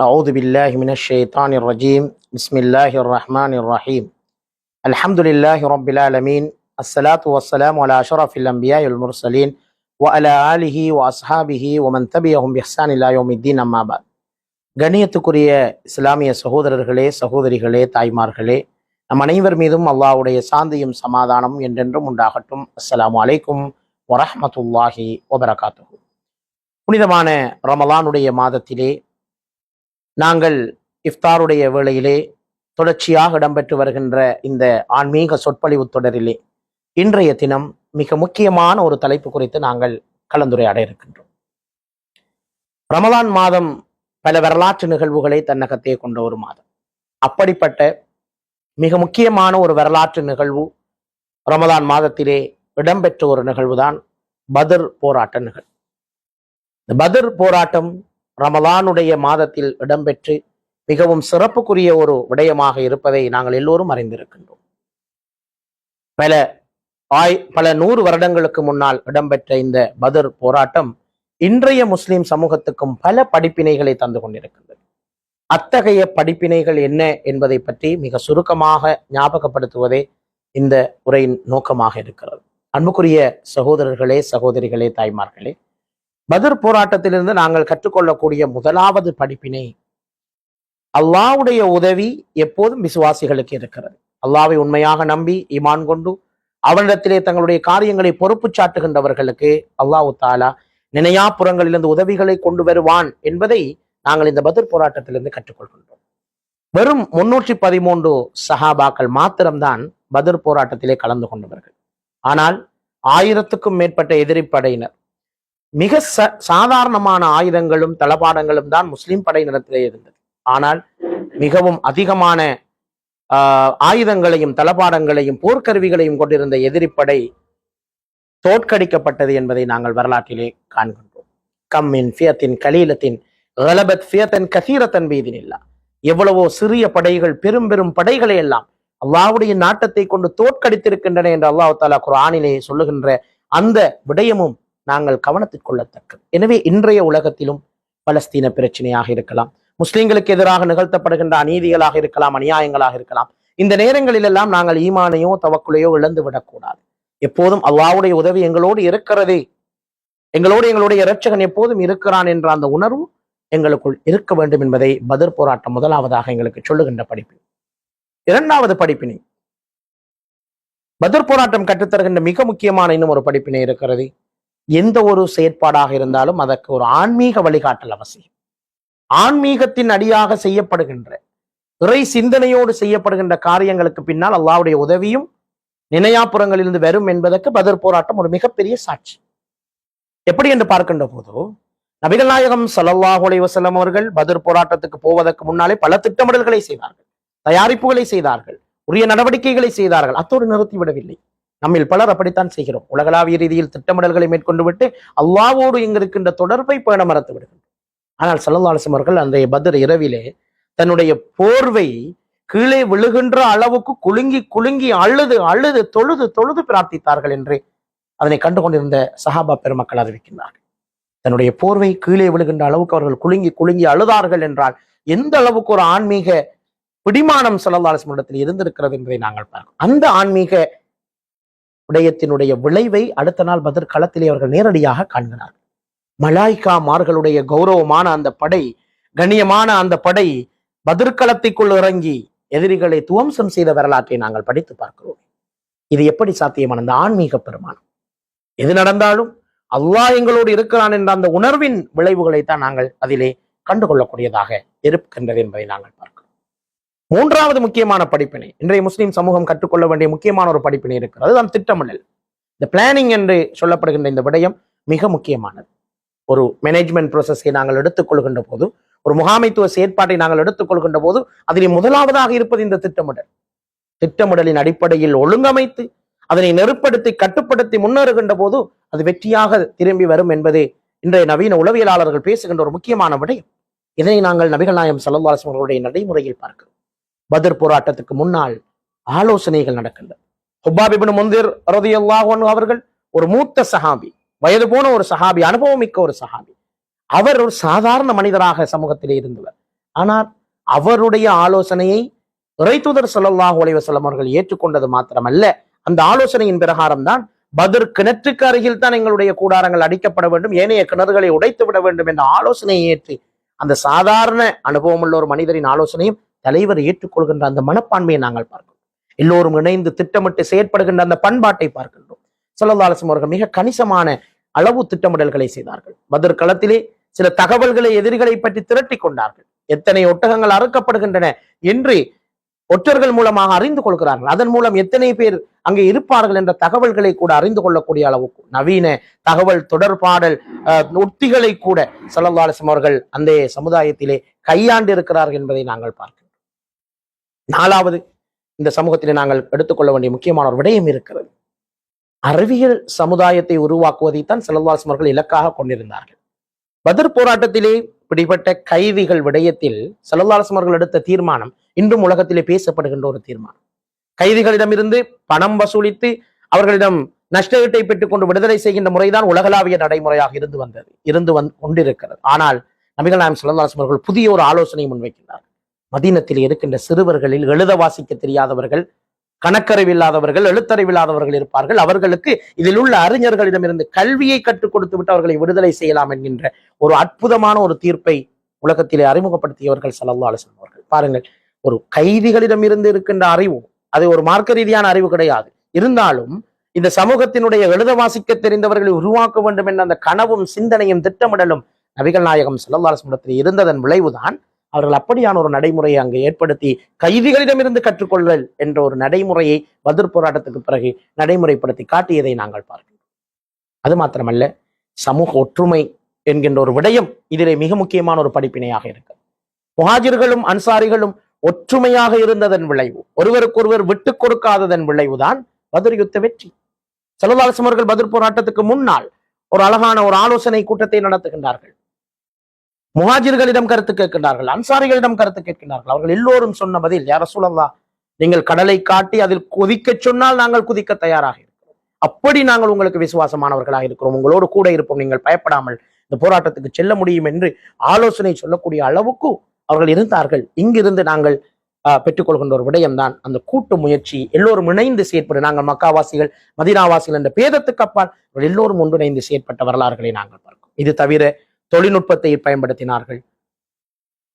أعوذ بالله من الشيطان الرجيم بسم الله الرحمن الرحيم الحمد لله رب العالمين الصلاة والسلام على أشرف الأنبياء والمرسلين وعلى آله وأصحابه ومن تبعهم بإحسان إلى يوم الدين أما بعد. கண்ணியத்துக்குரிய இஸ்லாமிய சகோதரர்களே, சகோதரிகளே, தாய்மார்களே, நம் அனைவர் மீதும் அல்லாஹ்வுடைய சாந்தியும் சமாதானம் என்றென்றும் உண்டாகட்டும். அஸ்ஸலாமு அலைக்கும் வரஹ்மத்துல்லாஹி வபரகாத்துஹு. புனிதமான ரமலானுடைய மாதத்திலே நாங்கள் இஃப்தாருடைய வேளையிலே தொடர்ச்சியாக இடம்பெற்று வருகின்ற இந்த ஆன்மீக சொற்பொழிவு தொடரிலே இன்றைய தினம் மிக முக்கியமான ஒரு தலைப்பு குறித்து நாங்கள் கலந்துரையாட இருக்கின்றோம். ரமலான் மாதம் பல வரலாற்று நிகழ்வுகளை தன்னகத்தே கொண்ட ஒரு மாதம். அப்படிப்பட்ட மிக முக்கியமான ஒரு வரலாற்று நிகழ்வு ரமலான் மாதத்திலே இடம்பெற்ற ஒரு நிகழ்வுதான் பத்ர் போராட்ட நிகழ்வு. இந்த பத்ர் போராட்டம் ரமலானுடைய மாதத்தில் இடம்பெற்று மிகவும் சிறப்புக்குரிய ஒரு விடயமாக இருப்பதை நாங்கள் எல்லோரும் அறிந்திருக்கின்றோம். பல 100 வருடங்களுக்கு முன்னால் இடம்பெற்ற இந்த பத்ர் போராட்டம் இன்றைய முஸ்லிம் சமூகத்துக்கும் பல படிப்பினைகளை தந்து கொண்டிருக்கின்றது. அத்தகைய படிப்பினைகள் என்ன என்பதை பற்றி மிக சுருக்கமாக ஞாபகப்படுத்துவதே இந்த உரையின் நோக்கமாக இருக்கிறது. அன்புக்குரிய சகோதரர்களே, சகோதரிகளே, தாய்மார்களே, பத்ர் போராட்டத்திலிருந்து நாங்கள் கற்றுக்கொள்ளக்கூடிய முதலாவது படிப்பினை, அல்லாஹ்வுடைய உதவி எப்போதும் விசுவாசிகளுக்கு இருக்கிறது. அல்லாஹ்வை உண்மையாக நம்பி ஈமான் கொண்டு அவனிடத்திலே தங்களுடைய காரியங்களை பொறுப்பு சாட்டுகின்றவர்களுக்கு அல்லாஹ் தஆலா நினையாப்புறங்களிலிருந்து உதவிகளை கொண்டு வருவான் என்பதை நாங்கள் இந்த பத்ர் போராட்டத்திலிருந்து கற்றுக்கொள்கின்றோம். வெறும் 313 சஹாபாக்கள் மாத்திரம்தான் பத்ர் போராட்டத்திலே கலந்து கொண்டவர்கள். ஆனால் 1000க்கும் மேற்பட்ட எதிரி படையினர், மிக சாதாரணமான ஆயுதங்களும் தளபாடங்களும் தான் முஸ்லிம் படையினத்திலே இருந்தது. ஆனால் மிகவும் அதிகமான ஆயுதங்களையும் தளபாடங்களையும் போர்க்கருவிகளையும் கொண்டிருந்த எதிரிப்படை தோற்கடிக்கப்பட்டது என்பதை நாங்கள் வரலாற்றிலே காண்கின்றோம். கம்மின் ஃபியத்தின் கலீலத்தின் கலபத் ஃபியத்தன் கசீரத்தன் பீதினில்லா. எவ்வளவோ சிறிய படைகள் பெரும் பெரும் படைகளை எல்லாம் அல்லாஹ்வுடைய நாட்டத்தை கொண்டு தோற்கடித்திருக்கின்றன என்று அல்லாஹ் தஆலா குர்ஆனிலே சொல்லுகின்ற அந்த விடயமும் நாங்கள் கவனத்தில் கொள்ளத்தக்கது. எனவே இன்றைய உலகத்திலும் பலஸ்தீன பிரச்சனையாக இருக்கலாம், முஸ்லிம்களுக்கு எதிராக நிகழ்த்தப்படுகின்ற அநீதிகளாக இருக்கலாம், அநியாயங்களாக இருக்கலாம், இந்த நேரங்களில் எல்லாம் நாங்கள் ஈமானையோ தவக்குலையோ இழந்து விடக்கூடாது. எப்போதும் அல்லாஹ்வுடைய உதவி எங்களோடு இருக்கிறதே, எங்களுடைய இரட்சகன் எப்போதும் இருக்கிறான் என்ற அந்த உணர்வு எங்களுக்குள் இருக்க வேண்டும் என்பதை பத்ர் போராட்டம் முதலாவதாக எங்களுக்கு சொல்லுகின்ற படிப்பினை. இரண்டாவது படிப்பினை, பத்ர் போராட்டம் கற்றுத்தருகின்ற மிக முக்கியமான இன்னும் ஒரு படிப்பினை இருக்கிறது. எந்த ஒரு செயற்பாடாக இருந்தாலும் அதற்கு ஒரு ஆன்மீக வழிகாட்டல் அவசியம். ஆன்மீகத்தின் அடியாக செய்யப்படுகின்ற, இறை சிந்தனையோடு செய்யப்படுகின்ற காரியங்களுக்கு பின்னால் அல்லாஹ்வுடைய உதவியும் நினையாப்புறங்களிலிருந்து வரும் என்பதற்கு பத்ர் போராட்டம் ஒரு மிகப்பெரிய சாட்சி. எப்படி என்று பார்க்கின்ற போது, நபிகள் நாயகம் ஸல்லல்லாஹு அலைஹி வஸல்லம் அவர்கள் பத்ர் போராட்டத்துக்கு போவதற்கு முன்னாலே பல திட்டமிடல்களை செய்தார்கள், தயாரிப்புகளை செய்தார்கள், உரிய நடவடிக்கைகளை செய்தார்கள். அத்தோடு நிறுத்திவிடவில்லை. நம்மில் பலர் அப்படித்தான் செய்கிறோம். உலகளாவிய ரீதியில் திட்டமிடல்களை மேற்கொண்டு விட்டு அல்லாஹ்வோடு இங்கு இருக்கின்ற தொடர்பை பேண மறத்து விடுகின்றோம். ஆனால் ஸல்லல்லாஹு அலைஹி வஸல்லம் அவர்கள் அன்றைய பத்ர் இரவிலே தன்னுடைய போர்வை கீழே விழுகின்ற அளவுக்கு குலுங்கி குலுங்கி அழுது அழுது தொழுது தொழுது பிரார்த்தித்தார்கள் என்று அதனை கண்டுகொண்டிருந்த சஹாபா பெருமக்கள் அறிவிக்கின்றார்கள். தன்னுடைய போர்வை கீழே விழுகின்ற அளவுக்கு அவர்கள் குலுங்கி குலுங்கி அழுதார்கள் என்றால் எந்த அளவுக்கு ஒரு ஆன்மீக பிடிமானம் ஸல்லல்லாஹு அலைஹி வஸல்லம் இடத்தில் இருந்திருக்கிறது என்பதை நாங்கள் பார்க்கிறோம். அந்த ஆன்மீக விடயத்தினுடைய விளைவை அடுத்த நாள் பத்ர் களத்திலே அவர்கள் நேரடியாக காண்கிறார்கள். மலாய்கா மார்களுடைய கௌரவமான அந்த படை, கண்ணியமான அந்த படை பத்ர் களத்திற்குள் இறங்கி எதிரிகளை துவம்சம் செய்த வரலாற்றை நாங்கள் படித்து பார்க்கிறோம். இது எப்படி சாத்தியமான அந்த ஆன்மீக பெருமானம்? எது நடந்தாலும் அல்லாஹ் எங்களோடு இருக்கிறான் என்ற அந்த உணர்வின் விளைவுகளை தான் நாங்கள் அதிலே கண்டுகொள்ளக்கூடியதாக இருக்கின்றது என்பதை நாங்கள் பார்க்கிறோம். மூன்றாவது முக்கியமான படிப்பினை, இன்றைய முஸ்லிம் சமூகம் கற்றுக்கொள்ள வேண்டிய முக்கியமான ஒரு படிப்பினை இருக்கிறது. அதுதான் திட்டமிடல். இந்த பிளானிங் என்று சொல்லப்படுகின்ற இந்த விடயம் மிக முக்கியமானது. ஒரு மேனேஜ்மெண்ட் ப்ரோசஸை நாங்கள் எடுத்துக்கொள்கின்ற போது, ஒரு முகாமைத்துவ செயற்பாட்டை நாங்கள் எடுத்துக்கொள்கின்ற போது அதிலே முதலாவதாக இருப்பது இந்த திட்டமிடல். திட்டமிடலின் அடிப்படையில் ஒழுங்கமைத்து அதனை நெருப்படுத்தி கட்டுப்படுத்தி முன்னேறுகின்ற போது அது வெற்றியாக திரும்பி வரும் என்பது இன்றைய நவீன உளவியலாளர்கள் பேசுகின்ற ஒரு முக்கியமான விடயம். இதை நாங்கள் நபிகள் நாயகம் ஸல்லல்லாஹு அலைஹி வஸல்லம் அவர்களுடைய நடைமுறையில் பார்க்கிறோம். பத்ர் போராட்டத்துக்கு முன்னால் ஆலோசனைகள் நடக்கின்றன. ஹுப்பாப் இப்னு முன்திர் ரலியல்லாஹு அன்ஹு அவர்கள் ஒரு மூத்த சஹாபி, வயது போன ஒரு சஹாபி, அனுபவமிக்க ஒரு சஹாபி. அவர் ஒரு சாதாரண மனிதராக சமூகத்திலே இருந்தவர். ஆனால் அவருடைய ஆலோசனையை இறைத்தூதர் ஸல்லல்லாஹு அலைஹி வஸல்லம் அவர்கள் ஏற்றுக்கொண்டது மாத்திரமல்ல, அந்த ஆலோசனையின் பிரகாரம் தான் பத்ர் கிணற்றுக்கு அருகில் தான் எங்களுடைய கூடாரங்கள் அடிக்கப்பட வேண்டும், ஏனைய கிணறுகளை உடைத்து விட வேண்டும் என்ற ஆலோசனையை ஏற்று அந்த சாதாரண அனுபவம் உள்ள ஒரு மனிதரின் ஆலோசனையும் தலைவர் ஏற்றுக்கொள்கின்ற அந்த மனப்பான்மையை நாங்கள் பார்க்கிறோம். எல்லோரும் இணைந்து திட்டமிட்டு செயற்படுகின்ற அந்த பண்பாட்டை பார்க்கின்றோம். ஸல்லல்லாஹு அலைஹி வஸல்லம் அவர்கள் மிக கணிசமான அளவு திட்டமிடல்களை செய்தார்கள். பத்ர் களத்திலே சில தகவல்களை எதிரிகளை பற்றி திரட்டி கொண்டார்கள். எத்தனை ஒட்டகங்கள் அறுக்கப்படுகின்றன என்று ஒற்றர்கள் மூலமாக அறிந்து கொள்கிறார்கள். அதன் மூலம் எத்தனை பேர் அங்கே இருப்பார்கள் என்ற தகவல்களை கூட அறிந்து கொள்ளக்கூடிய அளவுக்கு நவீன தகவல் தொடர்பாடல் உத்திகளை கூட ஸல்லல்லாஹு அலைஹி வஸல்லம் அவர்கள் அந்த சமுதாயத்திலே கையாண்டு இருக்கிறார்கள் என்பதை நாங்கள் பார்க்கிறோம். நாலாவது, இந்த சமூகத்திலே நாங்கள் எடுத்துக்கொள்ள வேண்டிய முக்கியமான ஒரு விடயம் இருக்கிறது. அறிவியல் சமுதாயத்தை உருவாக்குவதைத்தான் ஸல்லல்லாஹு அலைஹி வஸல்லம் அவர்கள் இலக்காக கொண்டிருந்தார்கள். பத்ர் போராட்டத்திலே பிடிபட்ட கைதிகள் விடயத்தில் ஸல்லல்லாஹு அலைஹி வஸல்லம் அவர்கள் எடுத்த தீர்மானம் இன்றும் உலகத்திலே பேசப்படுகின்ற ஒரு தீர்மானம். கைதிகளிடமிருந்து பணம் வசூலித்து அவர்களிடம் நஷ்டஈட்டை பெற்றுக் கொண்டு விடுதலை செய்கின்ற முறைதான் உலகளாவிய நடைமுறையாக இருந்து கொண்டிருக்கிறது. ஆனால் நபிகள் நாயகம் ஸல்லல்லாஹு அலைஹி வஸல்லம் அவர்கள் புதிய ஒரு ஆலோசனை முன்வைக்கின்றார். மதீனத்தில் இருக்கின்ற சிறுவர்களில் எழுத வாசிக்க தெரியாதவர்கள், கணக்கறிவில்லாதவர்கள், எழுத்தறிவில்லாதவர்கள் இருப்பார்கள். அவர்களுக்கு இதில் உள்ள அறிஞர்களிடமிருந்து கல்வியை கற்றுக் கொடுத்து விட்டு அவர்களை விடுதலை செய்யலாம் என்கின்ற ஒரு அற்புதமான ஒரு தீர்ப்பை உலகத்திலே அறிமுகப்படுத்தியவர்கள் ஸல்லல்லாஹு அலைஹி வஸல்லம் அவர்கள். பாருங்கள், ஒரு கைதிகளிடம் இருந்து இருக்கின்ற அறிவு அது ஒரு மார்க்க ரீதியான அறிவு கிடையாது. இருந்தாலும் இந்த சமூகத்தினுடைய எழுத வாசிக்க தெரிந்தவர்களை உருவாக்க வேண்டும் என்ற அந்த கனவும் சிந்தனையும் திட்டமிடலும் நபிகள் நாயகம் ஸல்லல்லாஹு அலைஹி வஸல்லம் இருந்ததன் விளைவுதான் அவர்கள் அப்படியான ஒரு நடைமுறையை அங்கு ஏற்படுத்தி கைதிகளிடமிருந்து கற்றுக்கொள்ளுதல் என்ற ஒரு நடைமுறையை பத்ர் போராட்டத்துக்கு பிறகு நடைமுறைப்படுத்தி காட்டியதை நாங்கள் பார்க்கிறோம். அது மாத்திரமல்ல, சமூக ஒற்றுமை என்கின்ற ஒரு விடயம் இதிலே மிக முக்கியமான ஒரு படிப்பினையாக இருக்கு. முஹாஜிர்களும் அன்சாரிகளும் ஒற்றுமையாக இருந்ததன் விளைவு, ஒருவருக்கொருவர் விட்டுக் கொடுக்காததன் விளைவுதான் பத்ர் யுத்த வெற்றி. ஸல்லல்லாஹு அலைஹி வஸல்லம் அவர்கள் பத்ர் போராட்டத்துக்கு முன்னால் ஒரு அழகான ஒரு ஆலோசனை கூட்டத்தை நடத்துகின்றார்கள். முஹாஜிர்களிடம் கருத்து கேட்கின்றார்கள், அன்சாரிகளிடம் கருத்து கேட்கின்றார்கள். அவர்கள் எல்லோரும் சொன்ன பதில், யா ரசூலல்லாஹ், நீங்கள் கடலை காட்டி அதில் குதிக்க சொன்னால் நாங்கள் குதிக்க தயாராக இருக்கிறோம். அப்படி நாங்கள் உங்களுக்கு விசுவாசமானவர்களாக இருக்கிறோம், உங்களோடு கூட இருப்போம், நீங்கள் பயப்படாமல் இந்த போராட்டத்துக்கு செல்ல முடியும் என்று ஆலோசனை சொல்லக்கூடிய அளவுக்கு அவர்கள் இருந்தார்கள். இங்கிருந்து நாங்கள் பெற்றுக்கொள்கின்ற ஒரு விடயம்தான் அந்த கூட்டு முயற்சி. எல்லோரும் இணைந்து செயற்படும், நாங்கள் மக்காவாசிகள் மதீனாவாசிகள் என்ற பேதத்துக்கு அப்பால் எல்லோரும் ஒன்றிணைந்து செயற்பட்ட வரலாறுகளை நாங்கள் பார்க்கிறோம். இது தவிர தொழில்நுட்பத்தை பயன்படுத்தினார்கள்,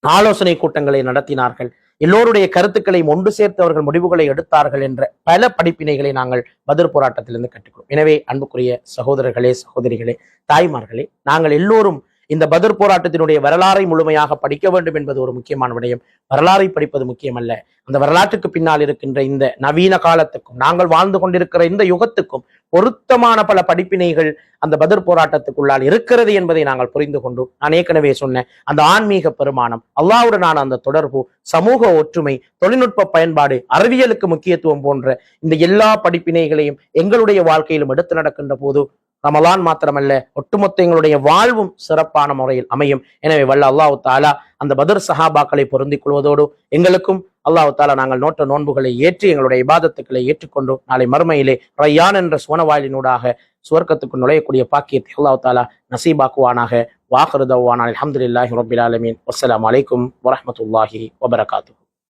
ஆலோசனை கூட்டங்களை நடத்தினார்கள், எல்லோருடைய கருத்துக்களை ஒன்று சேர்த்து அவர்கள் முடிவுகளை எடுத்தார்கள் என்ற பல படிப்பினைகளை நாங்கள் பத்ர் போராட்டத்திலிருந்து கற்றுக்கிறோம். எனவே அன்புக்குரிய சகோதரர்களே, சகோதரிகளே, தாய்மார்களே, நாங்கள் எல்லோரும் இந்த பத்ர் போராட்டத்தினுடைய வரலாறை முழுமையாக படிக்க வேண்டும் என்பது ஒரு முக்கியமான விடயம். வரலாறை படிப்பது முக்கியமல்ல, அந்த வரலாற்றுக்கு பின்னால் இருக்கின்ற இந்த நவீன காலத்துக்கும் நாங்கள் வாழ்ந்து கொண்டிருக்கிற இந்த யுகத்துக்கும் பொருத்தமான பல படிப்பினைகள் அந்த பத்ர் போராட்டத்துக்குள்ளால் இருக்கிறது என்பதை நாங்கள் புரிந்து கொண்டு, நான் ஏற்கனவே சொன்ன அந்த ஆன்மீக பெருமானம், அல்லாஹ்வுடனான அந்த தொடர்பு, சமூக ஒற்றுமை, தொழில்நுட்ப பயன்பாடு, அறிவியலுக்கு முக்கியத்துவம் போன்ற இந்த எல்லா படிப்பினைகளையும் எங்களுடைய வாழ்க்கையிலும் எடுத்து நடக்கின்ற போது ரமலான் மாத்திரமல்ல, ஒட்டுமொத்த எங்களுடைய வாழ்வும் சிறப்பான முறையில் அமையும். எனவே வல்ல அல்லாஹ் தஆலா அந்த பத்ர் சஹாபாக்களை பொருந்திக் கொள்வதோடு எங்களுக்கும் அல்லாஹ் தஆலா நாங்கள் நோட்ட நோன்புகளை ஏற்றி எங்களுடைய இபாதத்துக்களை ஏற்றுக்கொண்டு நாளை மறுமையிலே ரய்யான் என்ற சுவனவாயிலினூடாக சுவர்க்கத்துக்கு நுழையக்கூடிய பாக்கியத்தை அல்லாஹ் தஆலா நசீபாக்குவானாக. வாஹிரு தஅவானா அல்ஹம்துலில்லாஹி ரப்பில் ஆலமீன். வஸ்ஸலாமு அலைக்கும் வரஹ்மத்துல்லாஹி வபரகாத்துஹு.